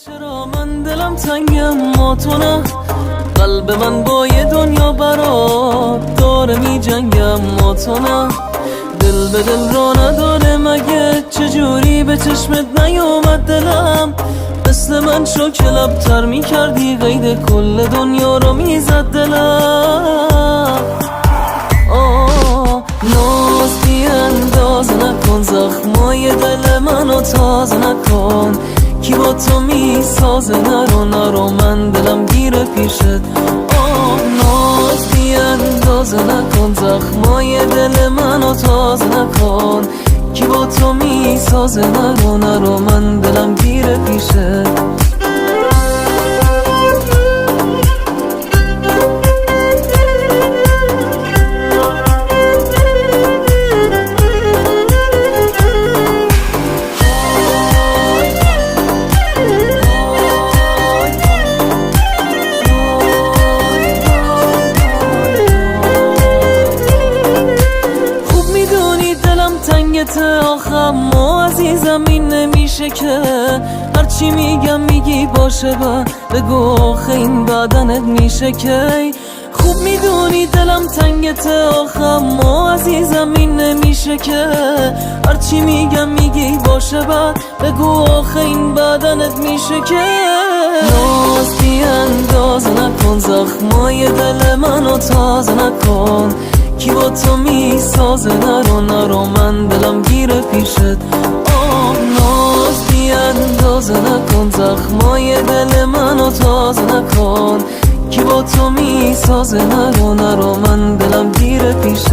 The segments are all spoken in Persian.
چرا من دلم تنگم ما تو نه، قلب من با یه دنیا برات داره می جنگم ما تو نه. دل به دل را نداره مگه، چجوری به چشمت نیومد دلم؟ مثل من شو که لبتر می کردی، قید کل دنیا رو می زد دلم. ناز بی اندازه نکن، زخمای دل منو تازه نکن. کی با تو می سازه؟ نرو من دلم گیره پیشت. ناز بی اندازه نکن، زخمای دل منو تازه نکن. کی با تو می سازه؟ نرو من دلم گیره پیشت. آخم ما عزیزم این نمیشه که هرچی میگم میگی باشه بگو آخه این بدنت میشه که. خوب میدونی دلم تنگته، آخم ما عزیزم این نمیشه که هرچی میگم میگی باشه بگو آخه این بدنت میشه که. ناز بی اندازه نکن، زخمای دل منو تازه نکن. کی با تو می سازه؟ نرو من دلم گیره پیشت. ناز بی اندازه نکن، زخمای دل منو تازه نکن. کی با تو می سازه؟ نرو من دلم گیره پیشت.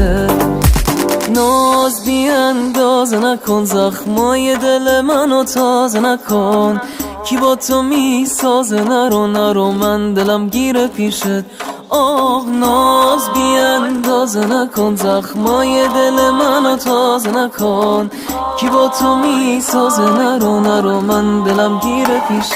ناز بی اندازه نکن، زخمای دل منو تازه نکن. کی با تو می سازه؟ نرو من دلم گیره پیشت. ناز بی اندازه نکن، زخمای دل منو تازه نکن. کی با تو می سازه؟ نرو من دلم گیره پیشت.